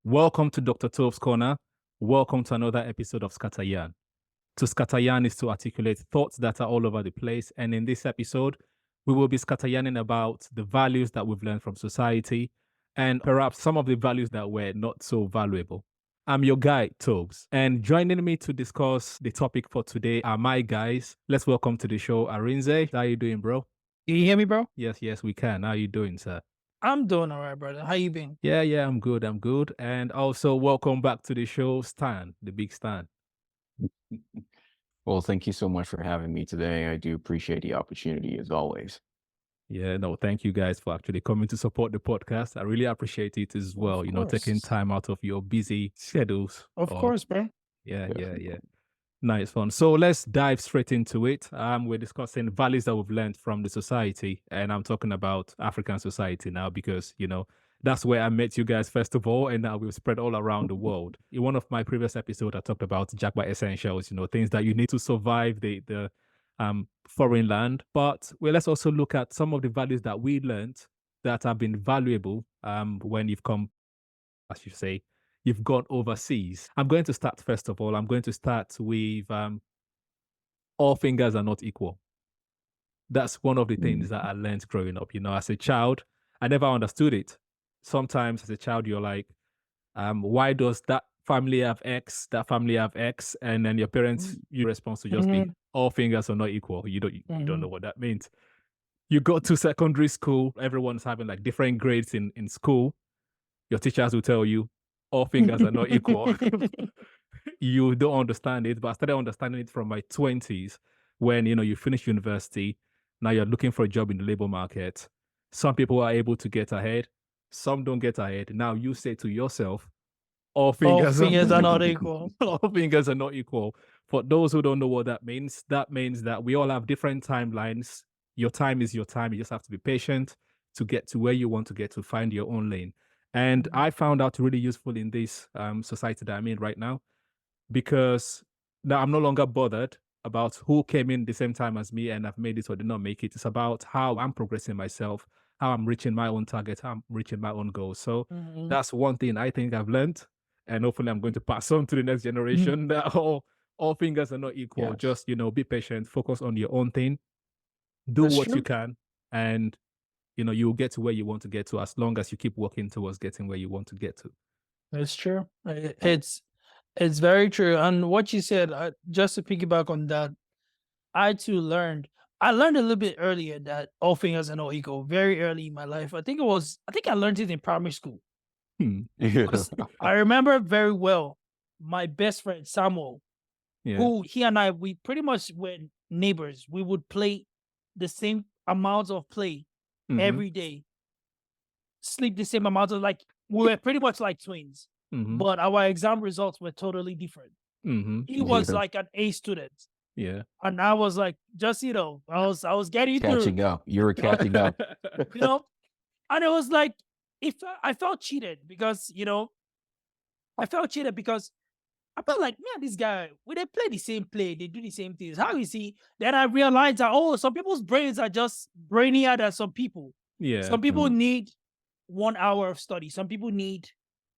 Welcome to Dr. Toves Corner. Welcome to another episode of Scatteryan. To scatteryan is to articulate thoughts that are all over the place. And in this episode, we will be scatteryanning about the values that we've learned from society and perhaps some of the values that were not so valuable. I'm your guy, Toves, and joining me to discuss the topic for today are my guys. Let's welcome to the show, Arinze. How you doing, bro? You hear me, bro? Yes, we can. How you doing, sir? I'm doing all right, brother. How you been? Yeah, I'm good. And also welcome back to the show, Stan, the big Stan. Well, thank you so much for having me today. I do appreciate the opportunity as always. Yeah, no, thank you guys for actually coming to support the podcast. I really appreciate it as well, Of taking course. time out of your busy schedules. Of course, bro. Yeah. Definitely. Nice one. So let's dive straight into it. We're discussing values that we've learned from the society, and I'm talking about African society now because, that's where I met you guys first of all, and now we've spread all around the world. In one of my previous episodes, I talked about Jackpot Essentials, things that you need to survive the foreign land. But let's also look at some of the values that we learned that have been valuable when you've come, as you say, you've gone overseas. I'm going to start first of all. I'm going to start with all fingers are not equal. That's one of the things that I learned growing up. As a child, I never understood it. Sometimes as a child, you're like, why does that family have X, that family have X? And then your parents, your response to just be all fingers are not equal. You don't know what that means. You go to secondary school, everyone's having like different grades in school. Your teachers will tell you all fingers are not equal. You don't understand it, but I started understanding it from my 20s when, you finish university. Now you're looking for a job in the labor market. Some people are able to get ahead. Some don't get ahead. Now you say to yourself, all All fingers, fingers are not equal. all fingers are not equal. For those who don't know what that means that we all have different timelines. Your time is your time. You just have to be patient to get to where you want to get to find your own lane. And I found out really useful in this society that I'm in right now, because now I'm no longer bothered about who came in the same time as me and I've made it or did not make it. It's about how I'm progressing myself, how I'm reaching my own target, how I'm reaching my own goals. So that's one thing I think I've learned, and hopefully I'm going to pass on to the next generation that all fingers are not equal. Yes. Just be patient, focus on your own thing, do That's what you true. can, and you'll get to where you want to get to as long as you keep working towards getting where you want to get to. That's true. It's very true. And what you said, just to piggyback on that, I too learned. I learned a little bit earlier that all fingers are not equal. Very early in my life. I think I learned it in primary school. Yeah. 'Cause I remember very well my best friend Samuel, Yeah. who he and I, we pretty much were neighbors. We would play the same amounts of play Mhm. every day, sleep the same amount of, like, we were pretty much like twins, Mhm. but our exam results were totally different. Mhm. He was Yeah. like an A student, Yeah. and I was like, just I was getting Catching through, up. You were catching up. you know, and it was like I felt cheated because I felt like, man, this guy, when they play the same play, they do the same things. How is he? Then I realized that, some people's brains are just brainier than some people. Yeah. Some people need 1 hour of study. Some people need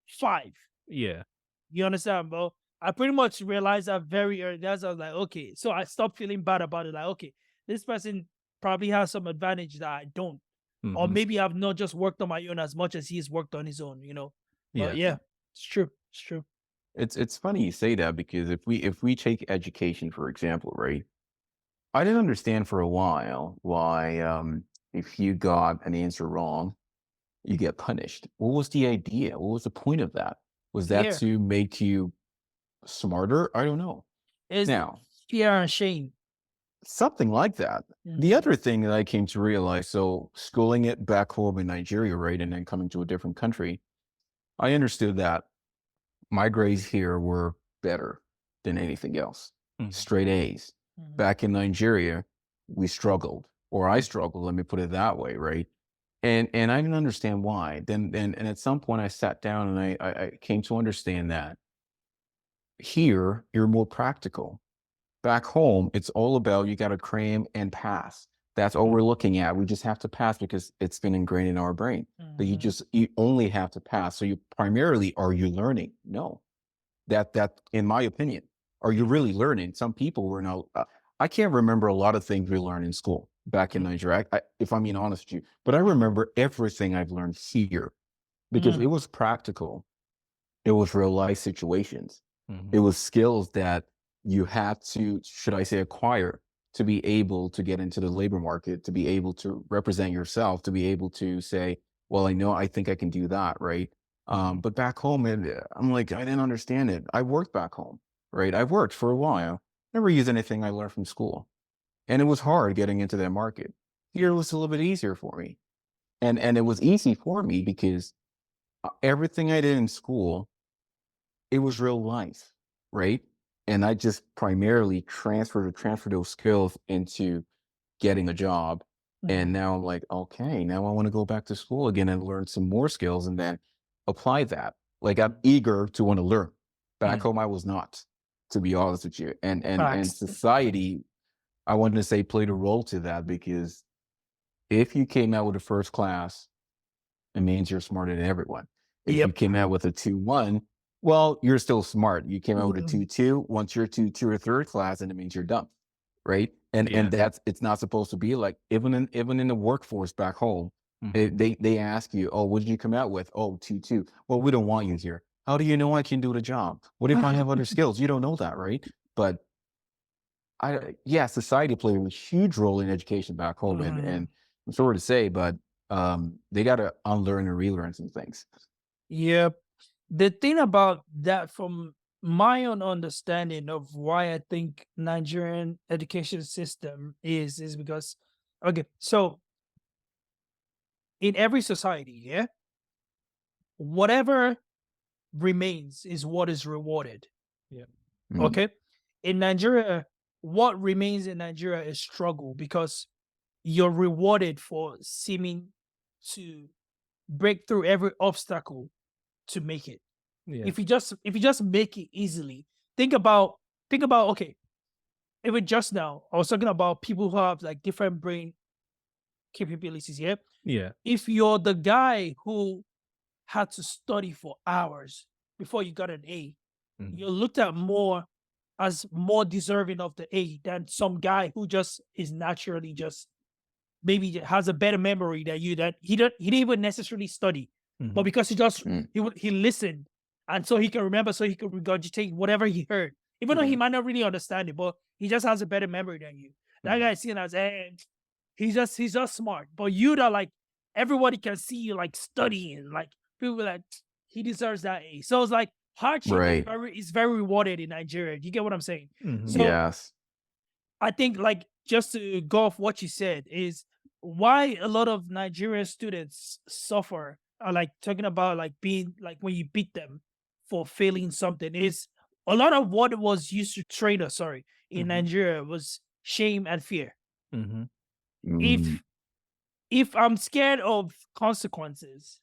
5. Yeah. You understand, bro? I pretty much realized that very early. That's I was like, okay. So I stopped feeling bad about it. Like, okay, this person probably has some advantage that I don't. Or Mhm. maybe I've not just worked on my own as much as he's worked on his own, But Yeah. yeah, it's true. It's true. It's funny you say that because if we take education for example, right? I didn't understand for a while why if you got an answer wrong, you get punished. What was the idea? What was the point of that? Was that Fear. to make you smarter? I don't know. It's Now, fear and shame. something like that. The other thing that I came to realize, so schooling it back home in Nigeria, right, and then coming to a different country, I understood that my grades here were better than anything else. Mhm. Straight A's. Back in Nigeria, we struggled, or I struggled, let me put it that way, right? And I didn't understand why. Then and at some point I sat down and I came to understand that here you're more practical. Back home, it's all about you got to cram and pass. That's all we're looking at. We just have to pass because it's been ingrained in our brain that Mhm. you only have to pass. So you primarily, are you learning? No, that in my opinion, are you really learning? Some people were not. I can't remember a lot of things we learned in school back in Nigeria, if I'm being honest with you. But I remember everything I've learned here because it Mm. was practical. It was real life situations. Mhm. It was skills that you had to, should I say, acquire to be able to get into the labor market, to be able to represent yourself, to be able to say, well, I think I can do that, right? Mhm. But back home, I'm like, I didn't understand it. I worked back home, right? I worked for a while, never used anything I learned from school. And it was hard getting into that market. Here it was a little bit easier for me. And it was easy for me because everything I did in school, it was real life, right? And I just primarily transfer those skills into getting a job. Mhm. And now I'm like, okay, now I want to go back to school again and learn some more skills and then apply that. Like I'm eager to want to learn. Back Mm. home, I was not, to be honest with you. And Facts. society, I wanted to say, played a role to that because if you came out with a first class, it means you're smarter than everyone. If you Yep. came out with a 2-1, well, you're still smart. You came out with a Mhm. 2-2. Once you're 2-2 or third class, and it means you're dumb, right? And Yeah. that's, it's not supposed to be like, even in the workforce back home, Mhm. they ask you, oh, what did you come out with? Oh, 2-2. Well, we don't want you here. How do you know I can do the job? What if I have other skills? You don't know that, right? But yeah, society played a huge role in education back home, and Mhm. I'm sorry to say, but they got to unlearn and relearn some things. Yep. The thing about that, from my own understanding of why I think Nigerian education system is because, okay, so in every society, yeah, whatever remains is what is rewarded. Yeah. Mm, Okay. In Nigeria, what remains in Nigeria is struggle because you're rewarded for seeming to break through every obstacle to make it. Yeah. If you just make it easily, think about okay, even just now, I was talking about people who have like different brain capabilities. Yeah. Yeah. If you're the guy who had to study for hours before you got an A, Mhm. you're looked at more as more deserving of the A than some guy who just is naturally just maybe has a better memory than you, that he didn't even necessarily study, but Mhm. because he just mm, he listened, and so he can remember, so he can regurgitate whatever he heard, even though he yeah, might not really understand it, but he just has a better memory than you. That Mhm. guy is seen as he's just smart, but you that like everybody can see you like studying, like people like he deserves that A. So it's like hardship right. is very rewarded in Nigeria. You get what I'm saying? Mhm. So Yes. I think, like, just to go off what you said, is why a lot of Nigerian students suffer. Like talking about like being like when you beat them for failing something, is a lot of what was used to train us. Sorry, in Mhm. Nigeria was shame and fear. Mhm. Mm, If I'm scared of consequences,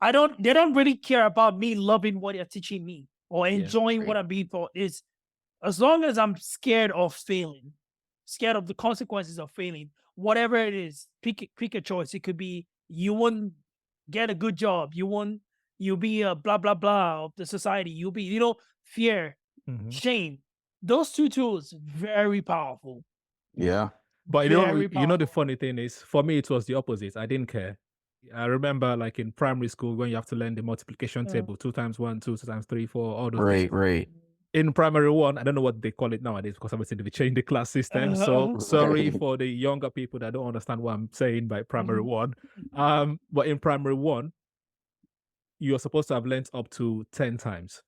I don't. They don't really care about me loving what they're teaching me or Yeah. enjoying what right. I'm being taught. Is as long as I'm scared of failing, scared of the consequences of failing, whatever it is, pick a choice. It could be you won't get a good job, you'll be a blah blah blah of the society, you'll be, fear, Mhm. shame. Those two tools very powerful, Yeah. Yeah. But very the powerful. funny thing is, for me, it was the opposite. I didn't care. I remember, like in primary school, when you have to learn the multiplication Uh, table, 2 times 1, 2 2 times 3 4, all those things. Right. Right. In primary one, I don't know what they call it nowadays because obviously they changed the class system. So sorry Right. for the younger people that don't understand what I'm saying by primary mhm, one. But in primary one, you're supposed to have learnt up to 10 times.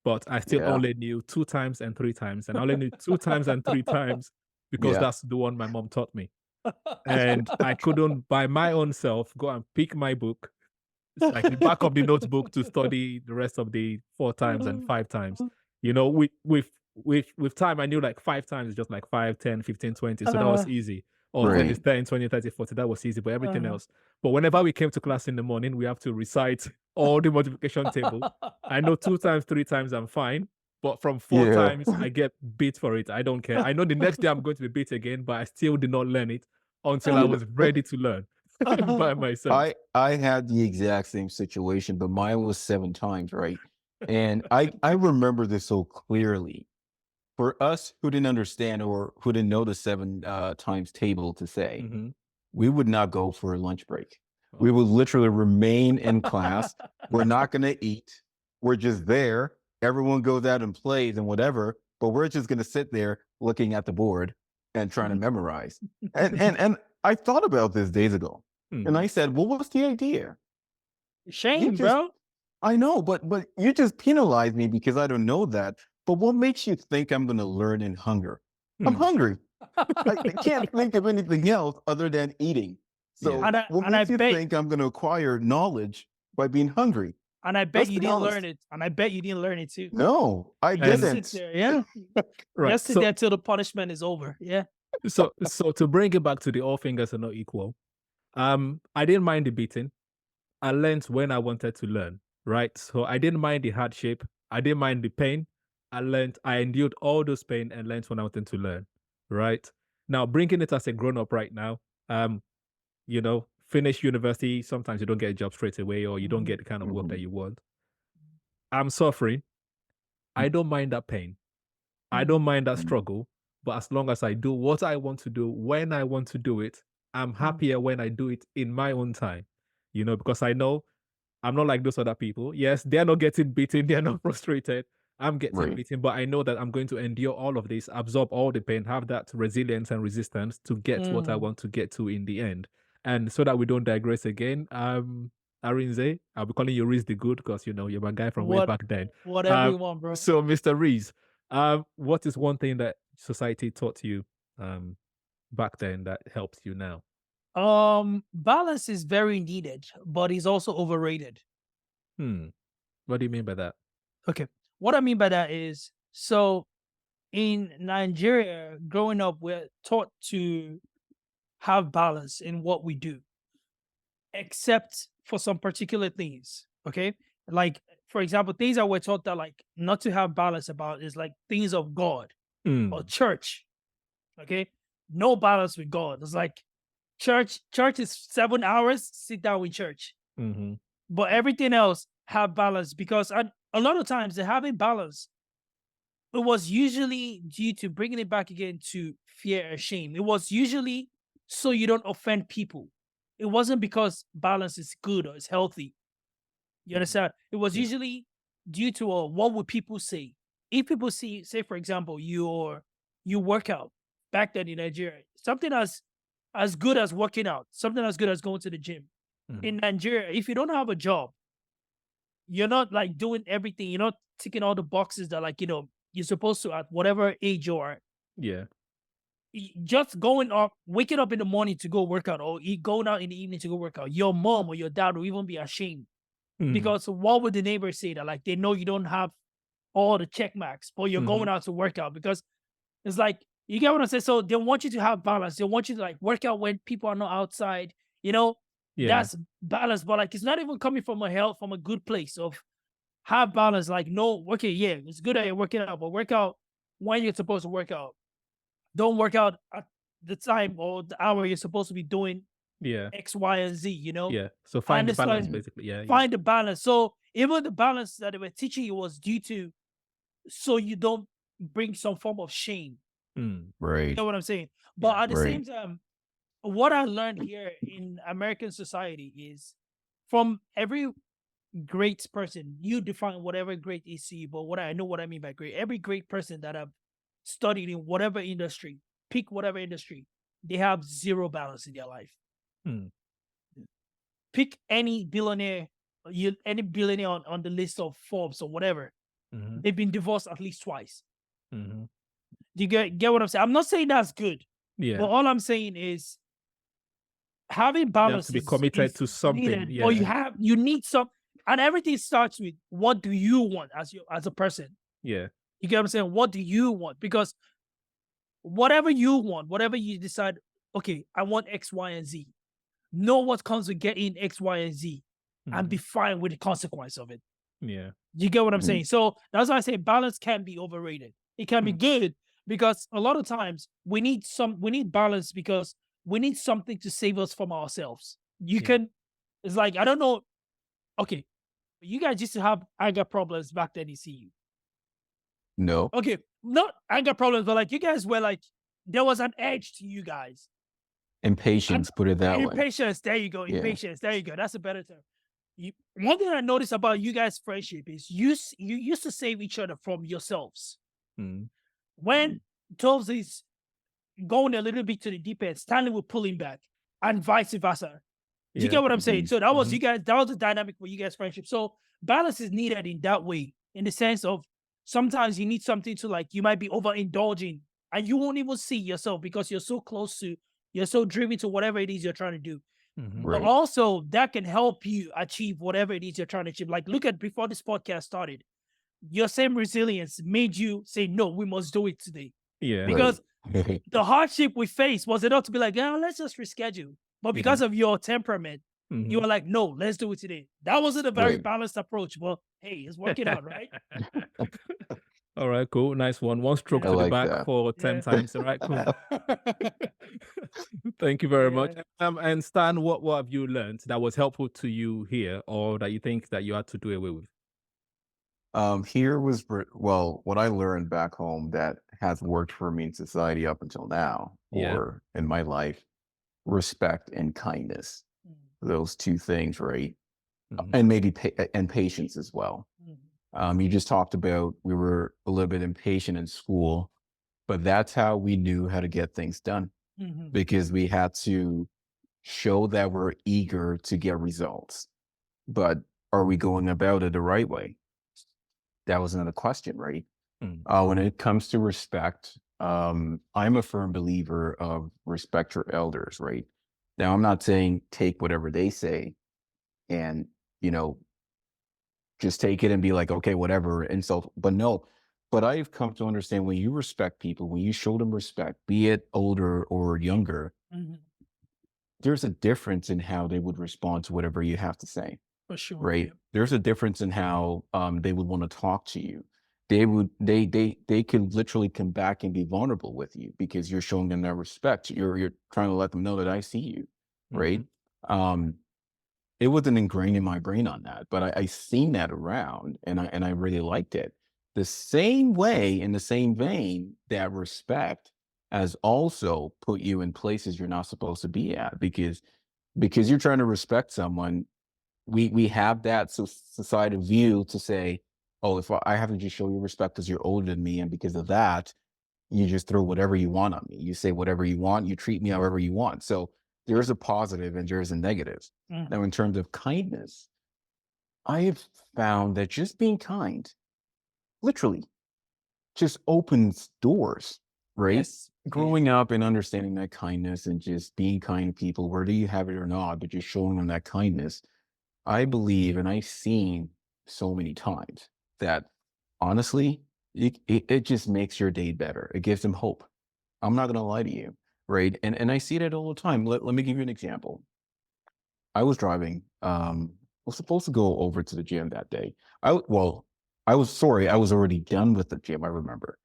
But I still Yeah. only knew 2 times and 3 times. And I only knew 2 times and 3 times because Yeah. that's the one my mom taught me. And I couldn't by my own self go and pick my book, it's like the back of the notebook, to study the rest of the 4 times and 5 times. With time, I knew like 5 times is just like 5, 10, 15, 20. So that was easy. Or 10 is Right. 10, 20, 30, 40. That was easy. But everything else. But whenever we came to class in the morning, we have to recite all the multiplication table. I know 2 times, 3 times, I'm fine. But from 4 Yeah. times, I get beat for it. I don't care. I know the next day I'm going to be beat again, but I still did not learn it until I You know, was ready to learn by myself. I had the exact same situation, but mine was 7 times, right? And I remember this so clearly. For us who didn't understand or who didn't know the 7 times table to say, Hmm. we would not go for a lunch break. We Oh. would literally remain in class. We're not going to eat. We're just there. Everyone goes out and plays and whatever, but we're just going to sit there looking at the board and trying to memorize. And I thought about this days ago, and Mm. I said, well, what's the idea? You Shame, just, bro. I know, but you just penalize me because I don't know that. But what makes you think I'm going to learn in hunger? I'm Hmm. hungry. I can't think of anything else other than eating. Yeah. So what And I makes you bet think I'm going to acquire knowledge by being hungry? and I bet Let's you be didn't honest. learn it. And I bet you didn't learn it too. No, I Just And sit didn't. there, yeah. right. Just sit there till the punishment is over. Yeah. So to bring it back to the all fingers are not equal. I didn't mind the beating. I learned when I wanted to learn, right? So I didn't mind the hardship. I didn't mind the pain. I endured all those pain and learned when I wanted to learn, right? Now, bringing it as a grown up right now, finish university, sometimes you don't get a job straight away or you don't Mhm. get the kind of work that Mhm. you want. I'm suffering. I don't mind that pain. I don't mind that Mhm. struggle, but as long as I do what I want to do when I want to do it, I'm happier when I do it in my own time, because I know I'm not like those other people. Yes, they're not getting beaten, they're not frustrated. I'm getting Right. beaten, but I know that I'm going to endure all of this, absorb all the pain, have that resilience and resistance to get what I Mm. want to get to in the end. And so that we don't digress again, Arinze, I'll be calling you Reese the Good because you're my guy from way What back then. whatever you want, bro. So, Mr. Reese, what is one thing that society taught you um, back then that helps you now? Balance is very needed, but is also overrated. Hmm. What do you mean by that? Okay. What I mean by that is, so in Nigeria, growing up, we're taught to have balance in what we do, except for some particular things. Okay. Like, for example, things that we're taught that like not to have balance about is like things of God or Hmm. church. Okay. No balance with God. It's like church is 7 hours, sit down with church. Mm-hmm. But everything else have balance because a lot of times the having balance, it was usually due to bringing it back again to fear and shame. It was usually so you don't offend people. It wasn't because balance is good or it's healthy. You understand? It was Yeah. usually due to what would people say? If people say for example, you work out back then in Nigeria, something as good as working out, something as good as going to the gym. Mm-hmm. In Nigeria, if you don't have a job, you're not like doing everything. You're not ticking all the boxes that like you're supposed to at whatever age you are. Yeah. Just going up, waking up in the morning to go work out, or going out in the evening to go work out. Your mom or your dad will even be ashamed Mm-hmm. because what would the neighbors say that like they know you don't have all the check marks, but you're Mm-hmm. going out to work out because it's like you get what I'm saying. So they want you to have balance. They want you to like work out when people are not outside. You know, Yeah. that's balance. But like it's not even coming from from a good place of have balance. Like no, okay, yeah, it's good that you're working out, but work out when you're supposed to work out. Don't work out at the time or the hour you're supposed to be doing Yeah. X, Y, and Z. Yeah. So And find the it's like balance, Mhm. basically. Yeah. Yeah. find the balance. So even the balance that they were teaching you was due to so you don't bring some form of shame. Mm. You Right. know what I'm saying? But Yeah. at the Right. same time, what I learned here in American society is from every great person, you define whatever great is to you, but what I mean by great, every great person that I've studied in whatever industry, pick whatever industry, they have zero balance in their life. Mm. Pick any billionaire, any billionaire on the list of Forbes or whatever, Mm-hmm. they've been divorced at least twice. Mm-hmm. Do you get what I'm saying? I'm not saying that's good, but Yeah. all I'm saying is having You have to balance be committed is to something. needed, but Yeah. you need some, and everything starts with what do you want as a person. Yeah. You get what I'm saying? What do you want? Because whatever you want, whatever you decide, okay, I want X, Y, and Z. Know what comes with getting X, Y, and Z, and Mm-hmm. be fine with the consequence of it. Yeah. You get what I'm Mhm. saying? So that's why I say balance can be overrated. It can be Mm. good because a lot of times we need balance because we need something to save us from ourselves. You Yeah. can, it's like, I don't know. Okay. You guys used to have anger problems back then, you see. No. Okay. Not anger problems, but like you guys were like, there was an edge to you guys. And Impatience, put it that way. impatience, there you go. Yeah. Impatience, there you go. That's a better term. One thing I noticed about you guys' friendship is you used to save each other from yourselves. Mm. When Toves is going a little bit to the deep end, Stanley will pull him back, and vice versa. Do you Yeah. get what I'm saying? Mhm. So that was Mhm. you guys. That was the dynamic for you guys' friendship. So balance is needed in that way, in the sense of sometimes you need something to like. You might be overindulging, and you won't even see yourself because you're so close to, you're so driven to whatever it is you're trying to do. Mhm. But Right. also that can help you achieve whatever it is you're trying to achieve. Like look at before this podcast started, your same resilience made you say, "No, we must do it today," Yeah. Right. because the hardship we faced was enough to be like, "Yeah, let's just reschedule." But Yeah. because of your temperament, you Mhm. were like, "No, let's do it today." That wasn't a very Right. balanced approach. Well, hey, it's working out, right? All right, cool. Nice one. One stroke I Yeah, to the like back that. for 10 yeah, times. All right, cool. Thank you very much. yeah. And Stan, what have you learned that was helpful to you here or that you think that you had to do away with? Here was well, what I learned back home that has worked for me in society up until now, Yeah. or in my life, respect and kindness. Mm, Those two things, right? Mhm. And maybe and patience as well. mm, You just talked about we were a little bit impatient in school, but that's how we knew how to get things done mhm, because we had to show that we're eager to get results. But are we going about it the right way? That was another question, right? Mm. When it comes to respect, I'm a firm believer of respect your elders, right? Now, I'm not saying take whatever they say and, you know, just take it and be like, okay, whatever, insult. But no, but I've come to understand when you respect people, when you show them respect, be it older or younger, mhm. there's a difference in how they would respond to whatever you have to say. For sure. Right? Yeah. There's a difference in how they would want to talk to you. They could literally come back and be vulnerable with you because you're showing them that respect. You're trying to let them know that I see you, right? Mhm. Um, it wasn't ingrained in my brain on that, but I seen that around and I really liked it. The same way, in the same vein, that respect has also put you in places you're not supposed to be at because you're trying to respect someone we have that societal view to say, oh, if I have to just show you respect because you're older than me, and because of that, you just throw whatever you want on me. You say whatever you want. You treat me however you want. So there's a positive and there's a negative. Mhm. Now, in terms of kindness, I have found that just being kind, literally, just opens doors. Right? Yes. Yeah. Growing up and understanding that kindness and just being kind to people, whether you have it or not, but just showing them that kindness I believe, and I've seen so many times that honestly, it just makes your day better. It gives them hope. I'm not going to lie to you, right? And I see that all the time. Let me give you an example. I was driving. Was supposed to go over to the gym that day. I was sorry. I was already done with the gym. I remember.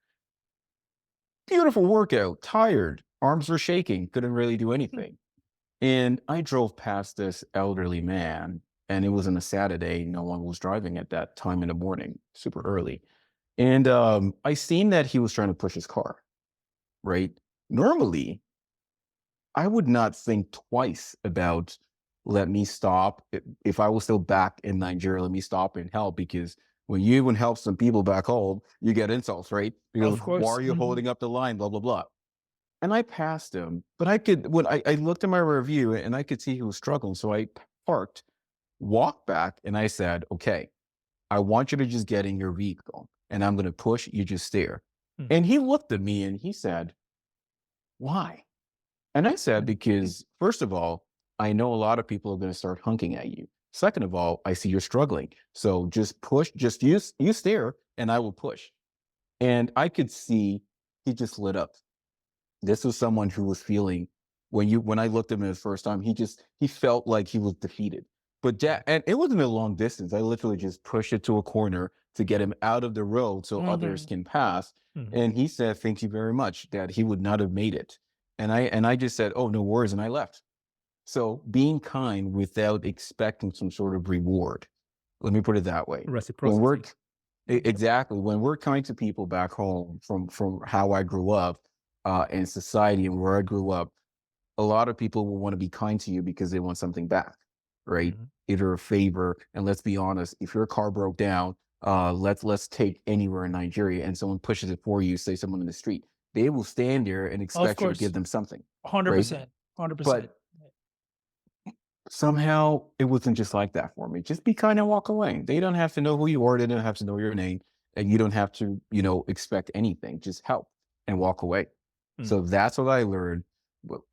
Beautiful workout. Tired. Arms were shaking. Couldn't really do anything. And I drove past this elderly man, and it was on a Saturday. No one was driving at that time in the morning, super early. And I seen that he was trying to push his car, right? Normally, I would not think twice about let me stop. If I was still back in Nigeria, let me stop and help because when you even help some people back home, you get insults, right? Because Of why course. are you Mhm. holding up the line? Blah, blah, blah. And I passed him, but I could when I looked at my review and I could see he was struggling. So I parked, walked back, and I said, okay, I want you to just get in your vehicle and I'm gonna push, you just stare. Mm. And he looked at me and he said, why? And I said, because first of all, I know a lot of people are gonna start hunking at you. Second of all, I see you're struggling. So just push, just you stare and I will push. And I could see he just lit up. This was someone who was feeling when I looked at him the first time, he felt like he was defeated. But and it wasn't a long distance. I literally just pushed it to a corner to get him out of the road so others Mhm. can pass. Mhm. And he said, "Thank you very much," that he would not have made it. And I just said, "Oh, no worries," and I left. So being kind without expecting some sort of reward. Let me put it that way. When we're Reciprocity. Yep. exactly when we're kind to people back home from how I grew up in society and where I grew up, a lot of people will want to be kind to you because they want something back, right? Mhm. Either a favor. And let's be honest, if your car broke down, let's take anywhere in Nigeria and someone pushes it for you, say someone in the street, they will stand there and Of expect you to give course. them something, right? 100%. 100%. But somehow it wasn't just like that for me. Just be kind and walk away. They don't have to know who you are. They don't have to know your name. And you don't have to, expect anything. Just help and walk away. Mm. So that's what I learned.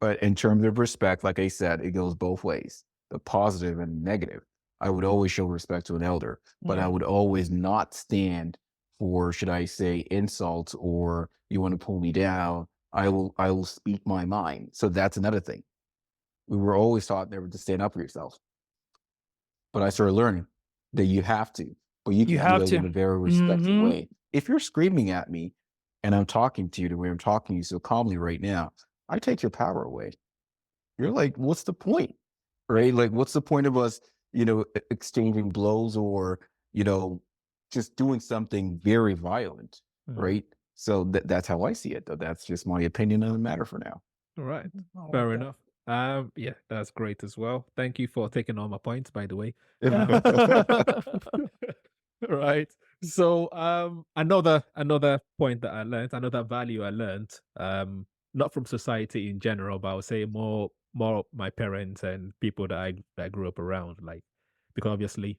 But in terms of respect, like I said, it goes both ways, the positive and negative. I would always show respect to an elder, but I Yeah. would always not stand for, should I say, insults or you want to pull me down. I will speak my mind. So that's another thing. We were always taught never to stand up for yourself. But I started learning that you have to, but you You can do have it in to. a very respectful Mhm. way. If you're screaming at me and I'm talking to you the way I'm talking to you so calmly right now, I take your power away. You're like, what's the point? Right? Like, what's the point of us, exchanging blows or, you know, just doing something very violent, Mhm. right? So that's how I see it, though. That's just my opinion on the matter for now. All right. I like Fair that. enough. Yeah, that's great as well. Thank you for taking all my points, by the way. Right. So another point that I learned, another value I learned, not from society in general, but I would say more my parents and people that I grew up around, like because obviously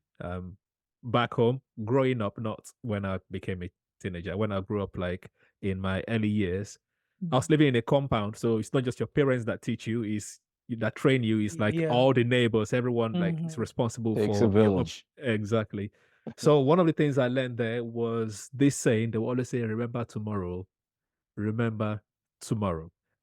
back home, growing up, not when I became a teenager, when I grew up like in my early years, I was living in a compound, so it's not just your parents that teach you, is that train you, is like Yeah. all the neighbors, everyone like is Mhm. responsible Takes a for your village. exactly. So one of the things I learned there was this saying, they will always say, remember tomorrow.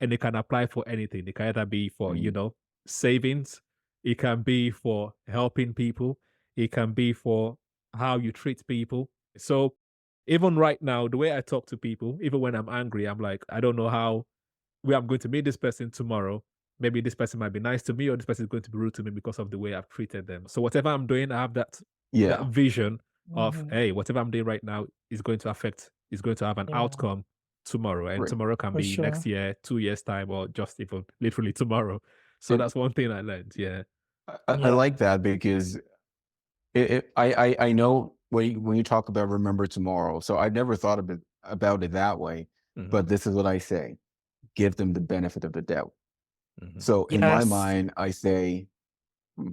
And it can apply for anything. It can either be for, Mm, savings, it can be for helping people, it can be for how you treat people. So even right now, the way I talk to people, even when I'm angry, I'm like, I don't know how where I'm going to meet this person tomorrow. Maybe this person might be nice to me, or this person is going to be rude to me because of the way I've treated them. So whatever I'm doing, I have that yeah. vision of, Mhm. hey, whatever I'm doing right now is going to have an Yeah. outcome tomorrow, and Right. tomorrow can For be next sure. year, 2 years time, or just even literally tomorrow. So It, that's one thing I learned. Yeah. I Yeah. like that because I know when you talk about remember tomorrow. So I never thought about it that way, Hmm. but this is what I say: give them the benefit of the doubt. Hmm. So in my Yes. mind, I say, "Hmm,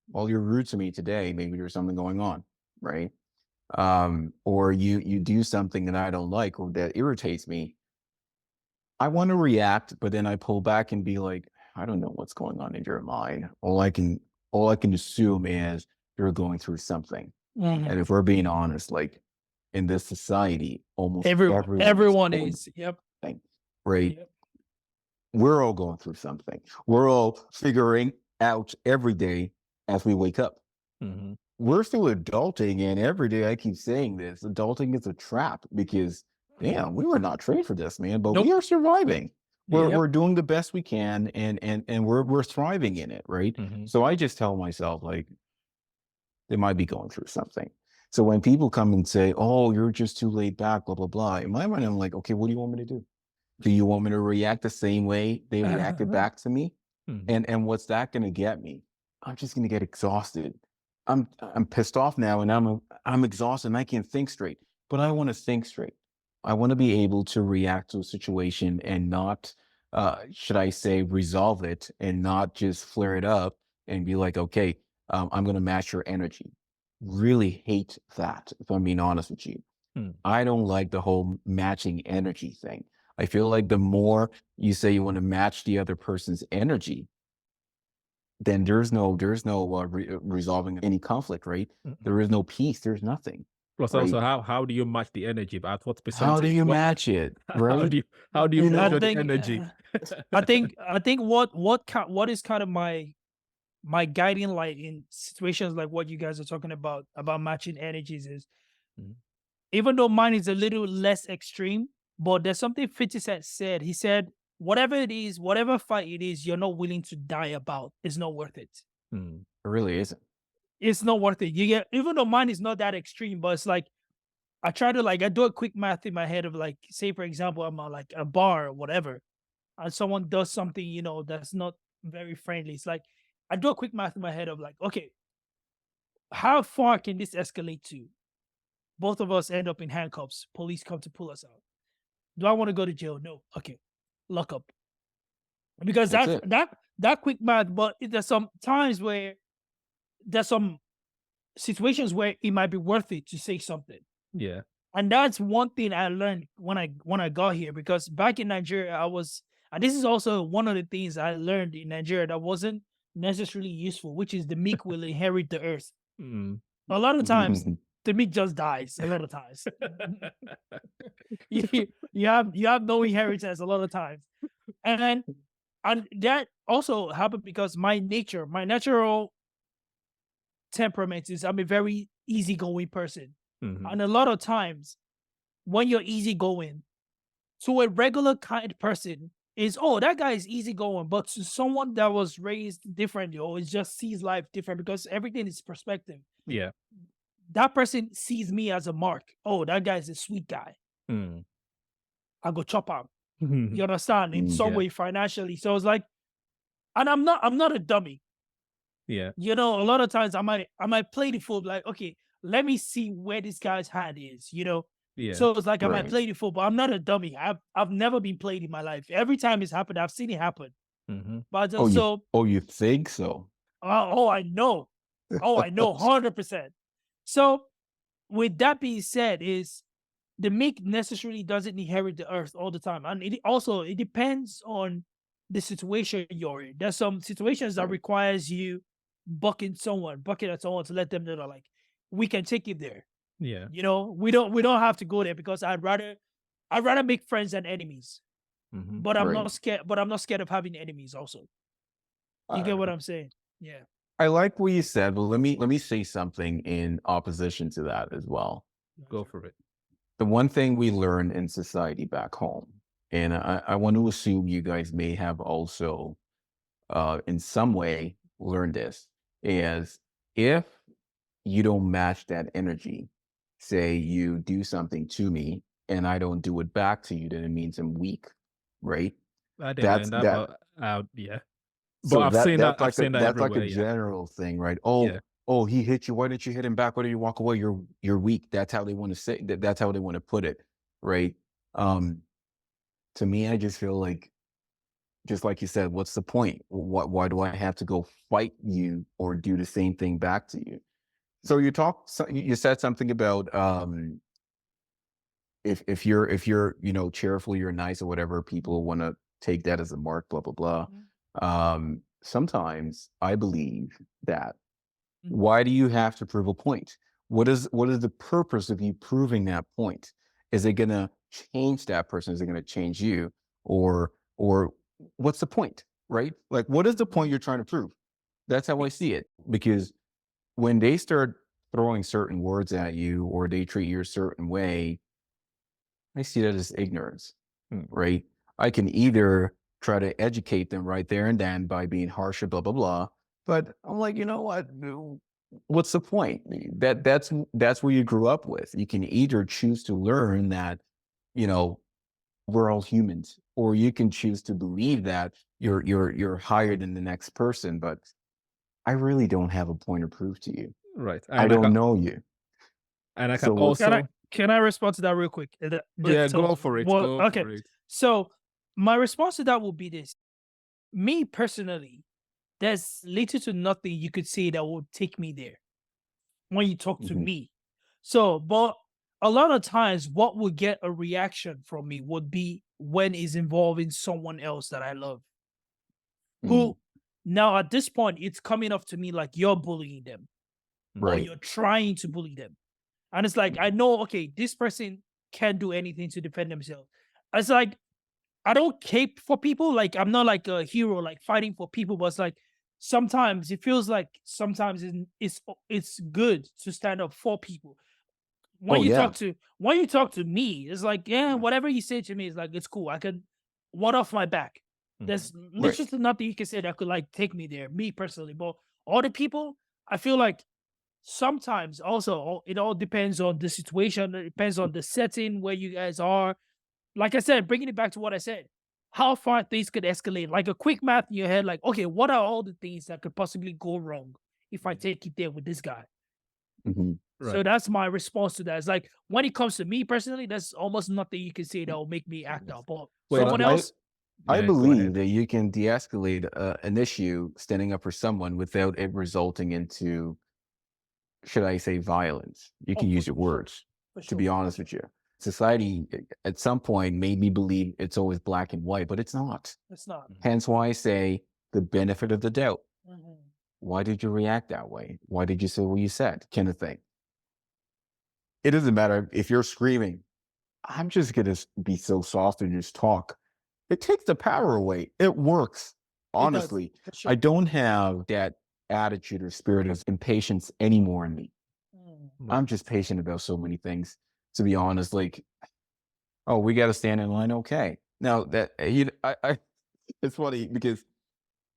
well, you're rude to me today. Maybe there's something going on, right? Or you do something that I don't like or that irritates me. I want to react, but then I pull back and be like, I don't know what's going on in your mind. All I can assume is you're going through something. Mhm. And if we're being honest, like in this society, almost everyone is Everyone going is. Yep. through something, right? Yep. We're all going through something. We're all figuring out every day as we wake up. Hmm. We're still adulting, and every day I keep saying this, adulting is a trap because damn, we were not trained for this, man, but we Nope. are surviving. We're Yep. we're doing the best we can and we're thriving in it, right? Hmm. So I just tell myself, like, they might be going through something. So when people come and say, "Oh, you're just too laid back," blah blah blah, in my mind, I'm like, okay, what do you want me to do? Do you want me to react the same way they reacted back to me? Hmm. And what's that gonna get me? I'm just gonna get exhausted. I'm pissed off now and I'm exhausted and I can't think straight. But I want to think straight. I want to be able to react to a situation and not should I say resolve it and not just flare it up and be like, okay, I'm gonna match your energy. Really hate that, if I'm being honest with you. Hmm. I don't like the whole matching energy thing. I feel like the more you say you want to match the other person's energy, then there's no resolving any conflict, right? Hmm. There is no peace. There's nothing, Plus, right? also, how do you match the energy? At what How do percentage? you What match it, how right? do you how do you You I measure know, the think energy? I think what is kind of my my guiding light in situations like what you guys are talking about matching energies is, Mhm. even though mine is a little less extreme, but there's something 50 Cent said. He said, whatever it is, whatever fight it is, you're not willing to die about, it's not worth it. Mm. It really isn't. It's not worth it. You get, even though mine is not that extreme, but it's like I try to like I do a quick math in my head of like, say for example, I'm like a bar or whatever, and someone does something, that's not very friendly. It's like I do a quick math in my head of like, okay, how far can this escalate to? Both of us end up in handcuffs. Police come to pull us out. Do I want to go to jail? No. Okay. Lock up. Because That's that it. that that quick math, but there's some times where there's some situations where it might be worth it to say something. Yeah. And that's one thing I learned when I got here, because back in Nigeria, and this is also one of the things I learned in Nigeria that wasn't necessarily useful, which is the meek will inherit the earth. Mm. A lot of times, the meek just dies. A lot of times, you have no inheritance. A lot of times, and that also happened because my natural temperament is I'm a very easygoing person, Mhm. and a lot of times when you're easygoing, to a regular kind person is, oh, that guy is easygoing, but to someone that was raised differently or is just sees life different, because everything is perspective, Yeah. that person sees me as a mark. Oh, that guy's a sweet guy. Mm. I go chop him. Mhm. You understand? In some Yeah. way financially. So it's like, and I'm not a dummy. Yeah. A lot of times I might play the fool, like, okay, let me see where this guy's hand is. Yeah. So it's like I might Right. play the fool, but I'm not a dummy. I've never been played in my life. Every time it's happened, I've seen it happen. Mhm. But Oh, you so, oh you think so? I know. Oh, I know 100%. So with that being said, is the meek necessarily doesn't inherit the earth all the time. And it depends on the situation you're in. There's some situations that Right. requires you bucking at someone to let them know that, like, we can take you there. Yeah. We don't have to go there, because I'd rather make friends than enemies. Mhm. But I'm Right. not scared. But I'm not scared of having enemies also. You I get what I'm saying? Yeah. I like what you said, but let me say something in opposition to that as well. Go for it. The one thing we learn in society back home, and I want to assume you guys may have also in some way learned this, is if you don't match that energy, say you do something to me and I don't do it back to you, then it means I'm weak, right? I didn't learn That's that, that. but yeah. But So I've that seen that. that's I've like a seen that that's like a everywhere. Yeah. general thing, right? Yeah. Oh, he hit you. Why didn't you hit him back? Why did you walk away? You're weak. That's how they want to say that. That's how they want to put it, right? Um, to me, I just feel like, just like you said, what's the point? Why do I have to go fight you or do the same thing back to you? So you said something about if you're cheerful, you're nice or whatever, people want to take that as a mark, blah blah blah. Mhm. Sometimes I believe that, Mhm. why do you have to prove a point? What is the purpose of you proving that point? Is it gonna change that person? Is it gonna change you? Or what's the point? Right? Like, what is the point you're trying to prove? That's how I see it. Because when they start throwing certain words at you or they treat you a certain way, I see that as ignorance, Mm. right? I can either try to educate them right there and then by being harsh or blah blah blah, but I'm like, you know what? What's the point? That's where you grew up with. You can either choose to learn that, you know, we're all humans, or you can choose to believe that you're higher than the next person. But I really don't have a point to prove to you. Right. I don't know you. I can So Can I also. can I respond to that real quick? Yeah. So, Go for it. well, Go okay. for it. So my response to that will be this: me personally, there's little to nothing you could say that would take me there when you talk to mhm, me. So, but a lot of times, what would get a reaction from me would be when it's involving someone else that I love. mhm, Who now at this point, it's coming off to me like you're bullying them or right. you're trying to bully them. And it's like, I know, okay, this person can't do anything to defend themselves. It's like, I don't cape for people. Like, I'm not like a hero, like fighting for people, but it's like, sometimes it feels like sometimes it's good to stand up for people. Oh yeah. When you talk to me, it's like, yeah, whatever you say to me is like, it's cool. I could one off my back. There's Right. literally nothing you can say that could like take me there, me personally. But other people, I feel like sometimes also it all depends on the situation. It depends on the setting where you guys are. Like I said, bringing it back to what I said, how far things could escalate. Like a quick math in your head, like, okay, what are all the things that could possibly go wrong if I take it there with this guy? Mhm. So Right. that's my response to that. It's like when it comes to me personally, there's almost nothing you can say that will make me act out. But Wait, Well, someone I else, I yeah, go believe ahead. that you can de-escalate an issue standing up for someone without it resulting into, should I say, violence. You oh, can use your words, for to sure, be honest with you. Society at some point made me believe it's always black and white, but it's not. it's not. Hence why I say the benefit of the doubt. Mhm. Why did you react that way? Why did you say what you said? Kind of thing. It doesn't matter if you're screaming, I'm just going to be so soft and just talk. It takes the power away. It works. It does Honestly, for I sure. don't have that attitude or spirit of impatience anymore in me. Mm. Right. I'm just patient about so many things, to be honest. Like, oh, we got to stand in line. Okay. Now that it's funny because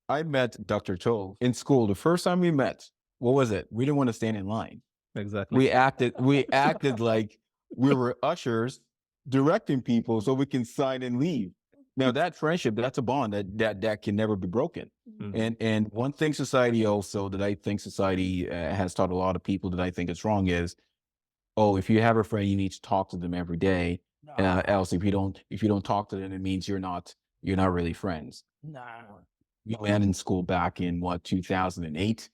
I met Dr. Tove in school. The first time we met, what was it? We didn't want to stand in line. Exactly. We acted like we were ushers directing people so we can sign and leave. Now that friendship, that's a bond that can never be broken. Mhm. And one thing society also that I think society has taught a lot of people that I think is wrong is, oh, if you have a friend, you need to talk to them every day. Nah, Else, if you don't talk to them, it means you're not really friends. nah. We met in school back in what 2008,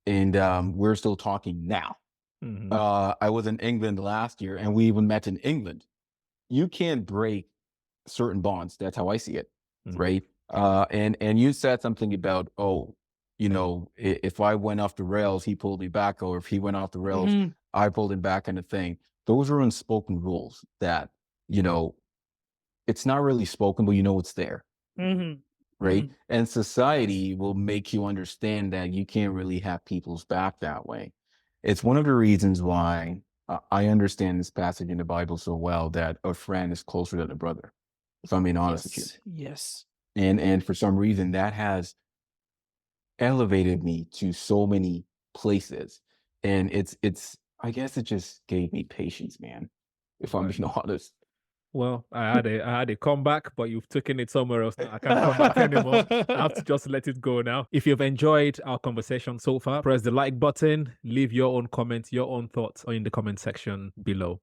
and we're still talking now. Mhm. I was in England last year, and we even met in England. You can't break certain bonds. That's how I see it, Mhm. right? And you said something about, oh, if I went off the rails, he pulled me back, or if he went off the rails, Mhm, I pulled him back, kind of thing. Those are unspoken rules that you know it's not really spoken, but it's there, mhm, right? mhm. And society will make you understand that you can't really have people's back that way. It's one of the reasons why I understand this passage in the Bible so well, that a friend is closer than a brother, if I'm being honest with you. Yes, yes. And for some reason that has elevated me to so many places. And it's I guess it just gave me patience, man, if I'm Right. being honest. Well, I had a comeback, but you've taken it somewhere else now. I can't come back anymore. I have to just let it go now. If you've enjoyed our conversation so far, press the like button, leave your own comments, your own thoughts in the comment section below.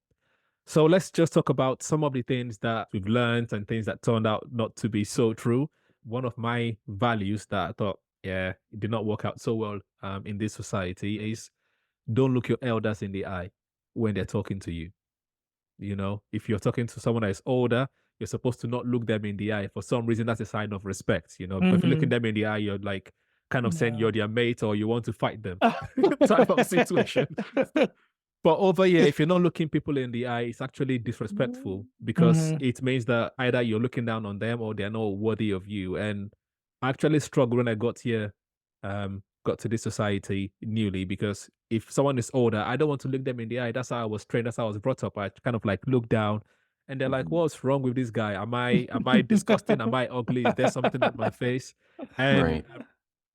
So let's just talk about some of the things that we've learned and things that turned out not to be so true. One of my values that I thought, yeah, it did not work out so well in this society is don't look your elders in the eye when they're talking to you. If you're talking to someone that is older, you're supposed to not look them in the eye. For some reason, that's a sign of respect. But if you're looking Mhm. them in the eye, you're like kind of saying Nah. you're their mate or you want to fight them type of situation. But over here, if you're not looking people in the eye, it's actually disrespectful because Mhm, it means that either you're looking down on them or they're not worthy of you. And I actually struggled when I got here, got to this society newly because if someone is older, I don't want to look them in the eye. That's how I was trained. That's how I was brought up. I kind of like look down, and they're like, Mhm. "What's wrong with this guy? Am I disgusting? Am I ugly? Is there something on my face?" And Right.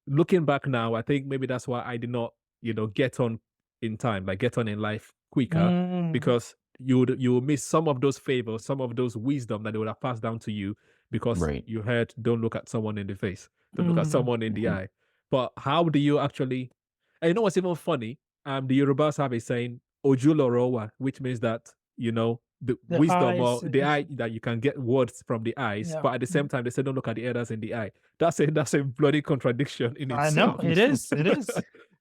looking back now, I think maybe that's why I did not, get on in time, like get on in life quicker, mm, because you will miss some of those favors, some of those wisdom that they would have passed down to you because Right. you heard, don't look at someone in the face, don't look at mhm. someone in the Mhm. eye. But how do you actually, and you know what's even funny? The Yorubas have a saying, Ojulorowa, which means that, the The wisdom or eyes, the eye that you can get words from the eyes, yeah. but at the same time they say don't look at the others in the eye. That's a bloody contradiction in I know itself. it is. It is.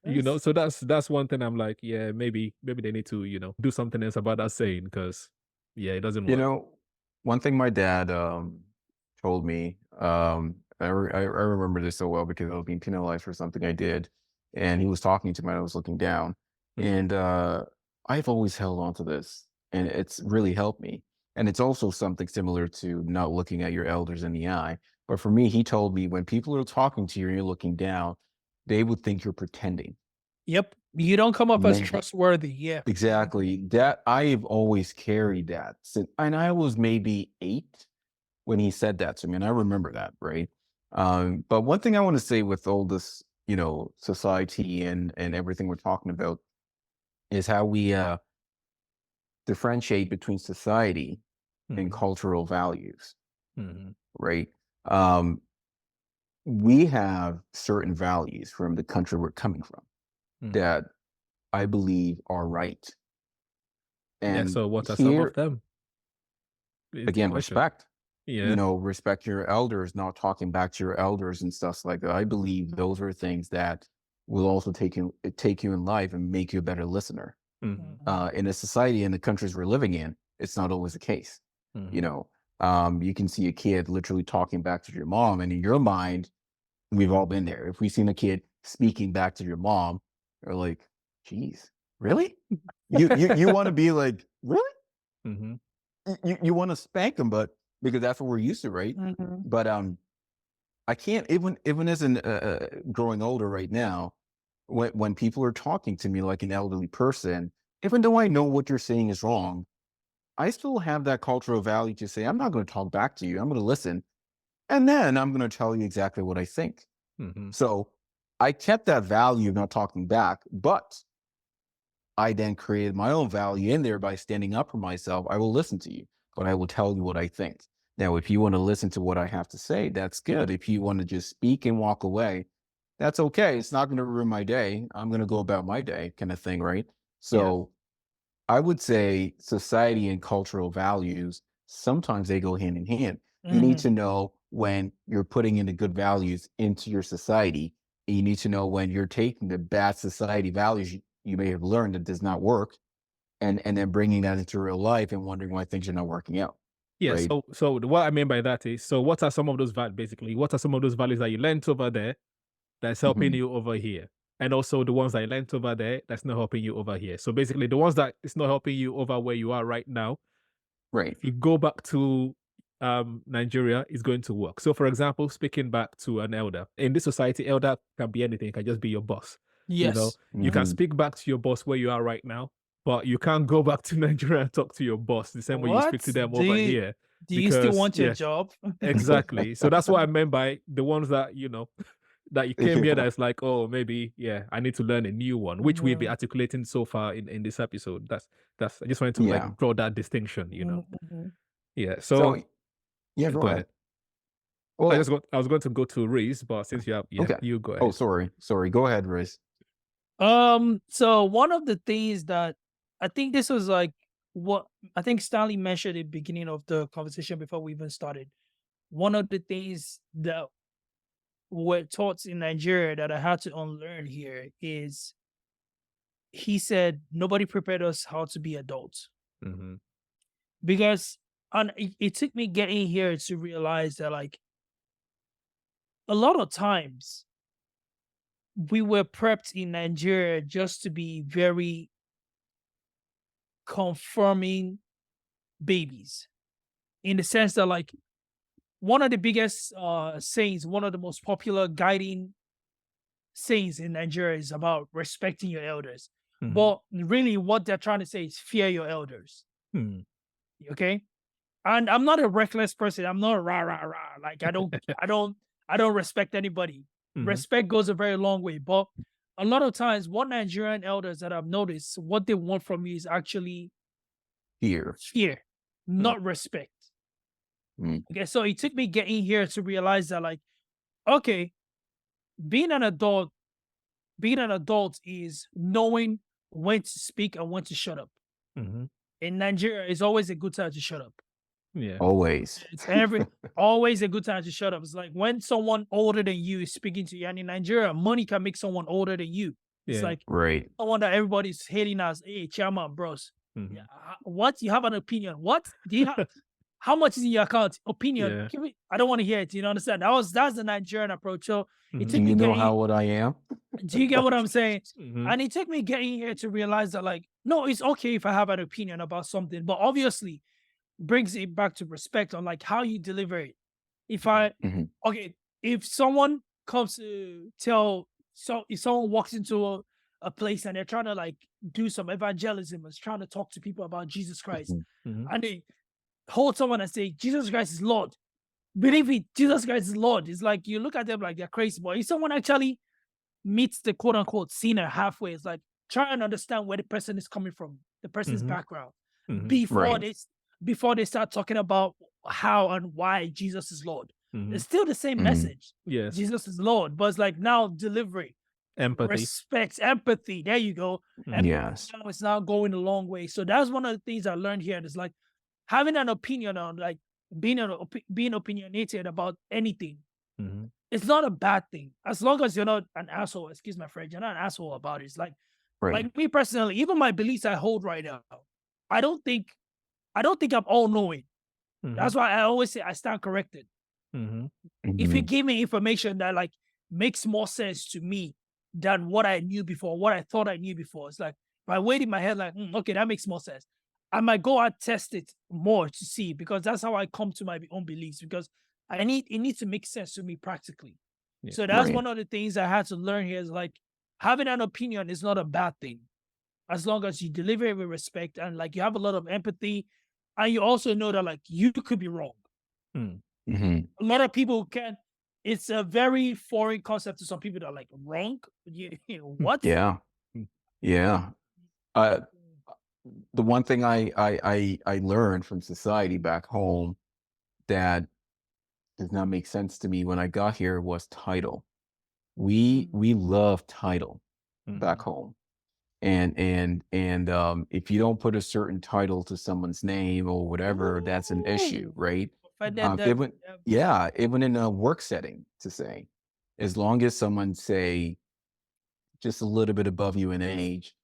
Yes. So that's one thing I'm like, yeah, maybe they need to, do something else about that saying because yeah, it doesn't You work. know, one thing my dad told me, I remember this so well because I was being penalized for something I did, and he was talking to me, and I was looking down, Mhm. and I've always held on to this, and it's really helped me. And it's also something similar to not looking at your elders in the eye. But for me, he told me when people are talking to you and you're looking down, they would think you're pretending. Yep. You don't come up as Men- trustworthy. Yeah. Exactly. That I've always carried that since, and I was maybe 8 when he said that to me, and I remember that, right? But one thing I want to say with all this, society and everything we're talking about is how we differentiate between society and Mhm. cultural values, Mhm. right? Um, we have certain values from the country we're coming from Mhm. that I believe are right. Yeah. And So what are some of here, them? Is the again, question. respect. Yeah. Respect your elders, not talking back to your elders and stuff like that. I believe those are things that will also take you in life and make you a better listener. Mhm. In a society in the countries we're living in, it's not always the case. You Mhm. know, you can see a kid literally talking back to your mom, and in your mind, we've all been there. If we've seen a kid speaking back to your mom, you're like, "Geez, really?" You want to be like, "Really?" Mhm. You want to spank them, but because that's what we're used to, right? Mhm. But I can't even as an growing older right now, when people are talking to me like an elderly person, even though I know what you're saying is wrong, I still have that cultural value to say I'm not going to talk back to you. I'm going to listen, and then I'm going to tell you exactly what I think. Mhm. So I kept that value of not talking back, but I then created my own value in there by standing up for myself. I will listen to you, but I will tell you what I think. Now, if you want to listen to what I have to say, that's good. If you want to just speak and walk away, that's okay. It's not going to ruin my day. I'm going to go about my day, kind of thing, right? Yeah. So I would say society and cultural values, sometimes they go hand in hand. You need Mhm. to know when you're putting in the good values into your society. And you need to know when you're taking the bad society values you may have learned that does not work, and then bringing that into real life and wondering why things are not working out. Yeah. Right. So what I mean by that is, so what are some of those basically, what are some of those values that you learned over there that's helping Mhm. you over here? And also the ones that you learned over there that's not helping you over here. So basically the ones that it's not helping you over where you are right now, Right. if you go back to Nigeria, it's going to work. So, for example, speaking back to an elder in this society, elder can be anything, it can just be your boss. Yes. You can Mhm. speak back to your boss where you are right now, but you can't go back to Nigeria and talk to your boss the same way you speak What? to them Do over you here. do you still Because, want your yeah, job? exactly. So that's what I meant by the ones that, that you came here Yeah. that's like, oh, maybe, yeah, I need to learn a new one, which we've been Mhm. articulating so far in this episode. That's I just wanted to Yeah. like draw that distinction. Mhm. Yeah. So So yeah, go go ahead. ahead. Well, I was going to go to Reese, but since okay. you go Oh, ahead. sorry. Go ahead, Riz. So one of the things that I think this was like what I think Stanley mentioned at the beginning of the conversation before we even started. One of the things that were taught in Nigeria that I had to unlearn here is he said nobody prepared us how to be adults. Mm-hmm. Because and it took me getting here to realize that like a lot of times we were prepped in Nigeria just to be very conforming babies in the sense that like one of the biggest sayings, one of the most popular guiding sayings in Nigeria is about respecting your elders. Mm-hmm. But really what they're trying to say is fear your elders. Hmm. Okay. And I'm not a reckless person. I'm not rah rah rah. Like I don't respect anybody. Mm-hmm. Respect goes a very long way. But a lot of times, what Nigerian elders that I've noticed, what they want from you is actually Here. fear, not respect. Mm. Okay, so it took me getting here to realize that, like, okay, being an adult, being an adult is knowing when to speak and when to shut up. Mm-hmm. In Nigeria, it's always a good time to shut up. Yeah. Always. It's always a good time to shut up. It's like when someone older than you is speaking to you, and in Nigeria, money can make someone older than you. It's Yeah. like Right. someone that everybody's hating as, hey, chairman, bros. Mm-hmm. Yeah, what? You have an opinion? What? Do you have? How much is in your account? Opinion. Yeah. Give me. I don't want to hear it. You know, understand? That's the Nigerian approach. So it Mm-hmm. Do took me you know getting. how old I am? Do you get what I'm saying? Mm-hmm. And it took me getting here to realize that, like, no, it's okay if I have an opinion about something, but obviously brings it back to respect on like how you deliver it. If I Mhm. okay, if someone comes to tell So if someone walks into a place and they're trying to like do some evangelism, is trying to talk to people about Jesus Christ, Mhm. Mhm. and they hold someone and say, Jesus Christ is Lord. Believe it, Jesus Christ is Lord. It's like you look at them like they're crazy. But if someone actually meets the quote unquote sinner halfway, it's like try and understand where the person is coming from, the person's Mhm. background, Mhm. before Right. they before they start talking about how and why Jesus is Lord. Mhm. It's still the same Mhm. message. Yes. Jesus is Lord, but it's like now delivery, Empathy. respect, empathy. There you go. Mhm. Yes. Now it's now going a long way. So that's one of the things I learned here. And it's like having an opinion on like being opinionated about anything. Mhm. It's not a bad thing as long as you're not an asshole. Excuse my French. You're not an asshole about it. It's Right. like me personally, even my beliefs I hold right now. I don't think I don't think I'm all knowing. Mhm. That's why I always say I stand corrected. Mhm. If you Mhm. give me information that like makes more sense to me than what I knew before, what I thought I knew before, it's like if I weighed in my head like, okay, that makes more sense. I might go and test it more to see because that's how I come to my own beliefs because it needs to make sense to me practically. Yeah. So that's Right. one of the things I had to learn here is like having an opinion is not a bad thing as long as you deliver it with respect and like you have a lot of empathy and you also know that like you could be wrong. Mm. Mhm. A lot of people can. It's a very foreign concept to some people that are like wrong. What? Yeah. Mm. Yeah. Uh, the one thing I learned from society back home that does not make sense to me when I got here was title. We love title back Mhm. home. And if you don't put a certain title to someone's name or whatever, that's an issue, Ooh, right? offended them. Even yeah, even in a work setting to say, as long as someone say just a little bit above you in age,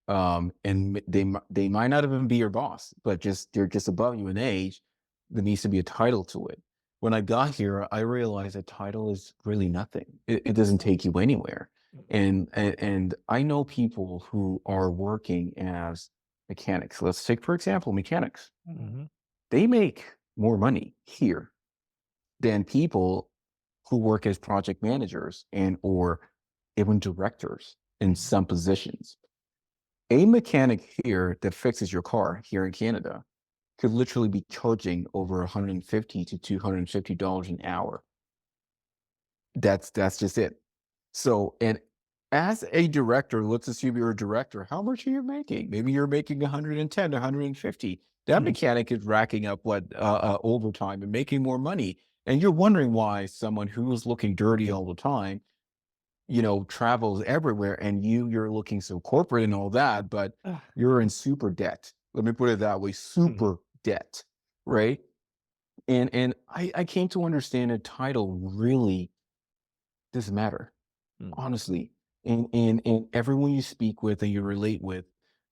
and they might not even be your boss, but just they're just above you in age, there needs to be a title to it. When I got here, I realized that title is really nothing. It doesn't take you anywhere. And I know people who are working as mechanics. Let's take, for example, mechanics. Mhm. They make more money here than people who work as project managers and or even directors in some positions. A mechanic here that fixes your car here in Canada could literally be charging over $150 to $250 an hour. That's just it. So, and as a director, let's assume you're a director, how much are you making? Maybe you're making 110, 150. That Mhm. mechanic is racking up what overtime and making more money. And you're wondering why someone who's looking dirty all the time, travels everywhere and you're looking so corporate and all that, but Ugh. you're in super debt. Let me put it that way, Mhm. super debt, right? And I came to understand a title really doesn't matter, Mm. honestly. And everyone you speak with and you relate with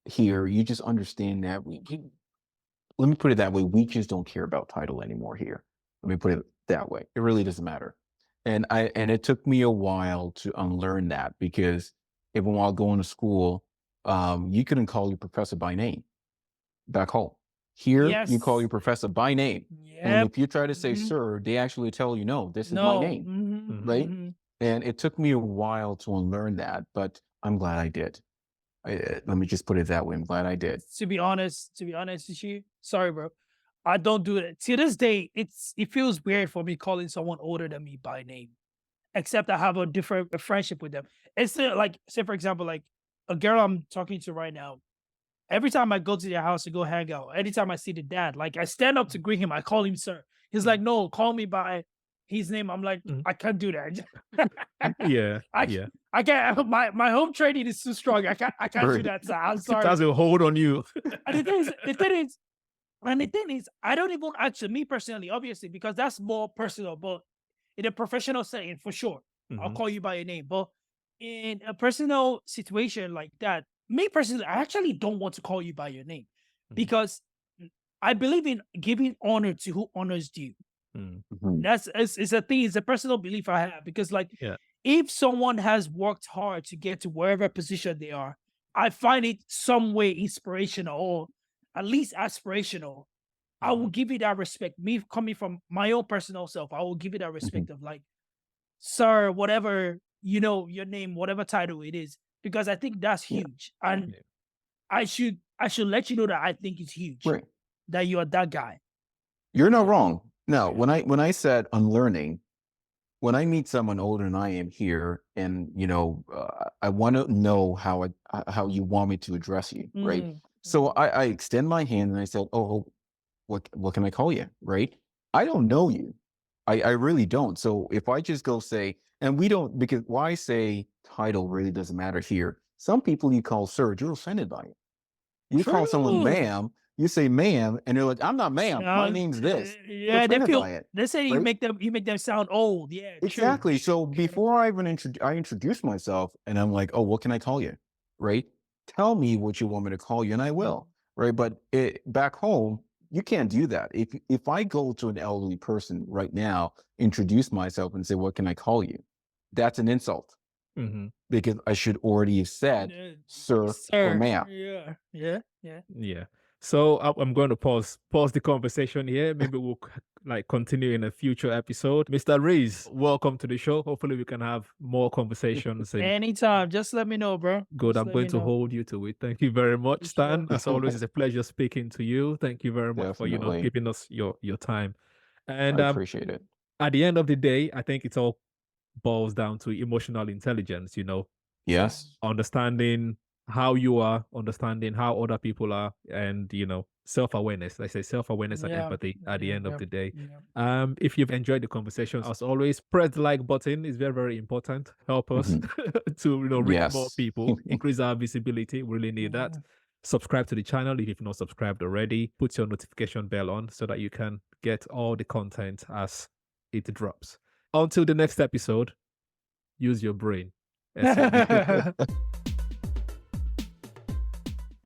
here, you just understand that let me put it that way, we just don't care about title anymore here. Let me put it that way. It really doesn't matter. And it took me a while to unlearn that because even while going to school, you couldn't call your professor by name back home. Here, you call Yes. your professor by name. And Yep. if you try to say Mhm. sir, they actually tell you, no, this is my No. name, Mhm. right? And it took me a while to unlearn that, but I'm glad I did. Let me just put it that way. I'm glad I did. To be honest with you, sorry, bro. I don't do it. To this day, it feels weird for me calling someone older than me by name. Except I have a different a friendship with them. It's still like, say for example, like a girl I'm talking to right now. Every time I go to their house to go hang out, anytime I see the dad, like I stand up to greet him, I call him sir. He's like, no, call me by his name. I'm like, Mhm. I can't do that. Yeah. I Yeah. I can't. My home training is too strong. I can't do Right. that, sir. I'm It has sorry. a hold on you. And the thing is, I don't even actually, me personally, obviously, because that's more personal. But in a professional setting, for sure, I'll Mhm. call you by your name. But in a personal situation like that, me personally, I actually don't want to call you by your name Mhm. because I believe in giving honor to who honors you. Mm. Mhm. It's a thing. It's a personal belief I have because, like, Yeah. if someone has worked hard to get to wherever position they are, I find it some way inspirational or at least aspirational. I will Mhm. give you that respect. Me coming from my own personal self, I will give you that Mhm. respect of like, sir, whatever your name, whatever title it is, because I think that's Yeah. huge. And Yeah. I should let you know that I think it's huge Right. that you are that guy. You're not Yeah. wrong. No, Yeah. when I said unlearning, when I meet someone older than I am here, and I want to know how you want me to address you, right? Mm, So mm. I extend my hand and I said, "Oh, what can I call you?" Right? I don't know you. I really don't. So if I just go say, and we don't, because why say title really doesn't matter here. Some people you call sir, you're offended by it. You call someone True. ma'am, you say ma'am, and they're like, "I'm not ma'am. My name's this." They're Yeah, offended by it, they say right? you make them sound old. Yeah, true, Exactly. true. So before I even I introduce myself, and I'm like, "Oh, what can I call you?" Right? Tell me what you want me to call you, and I Mhm. will. Right? But back home, you can't do that. If I go to an elderly person right now, introduce myself, and say, "What can I call you?" That's an insult, Hmm. because I should already have said Uh, sir or Sir, ma'am. yeah, yeah, yeah. Yeah. So I'm going to pause the conversation here. Maybe we'll like continue in a future episode. Mr. Reese, welcome to the show. Hopefully we can have more conversations and Anytime, just let me know, bro. good. Just I'm let me going to know hold you to it. Thank you very much, for Stan. sure. As always, it's a pleasure speaking to you. Thank you very much for Definitely. giving us your time. And I appreciate it. at the end of the day, I think it all boils down to emotional intelligence. Yes. Understanding how you are, understanding how other people are, and self-awareness. I say self-awareness and Yeah, empathy at the yeah, end of yeah, the day. yeah. If you've enjoyed the conversation, as always, press the like button. It's very, very important. Help us Mhm. to reach more Yes. people, increase our visibility. We really need that. Mhm. Subscribe to the channel if you've not subscribed already. Put your notification bell on so that you can get all the content as it drops. Until the next episode, use your brain. SMB.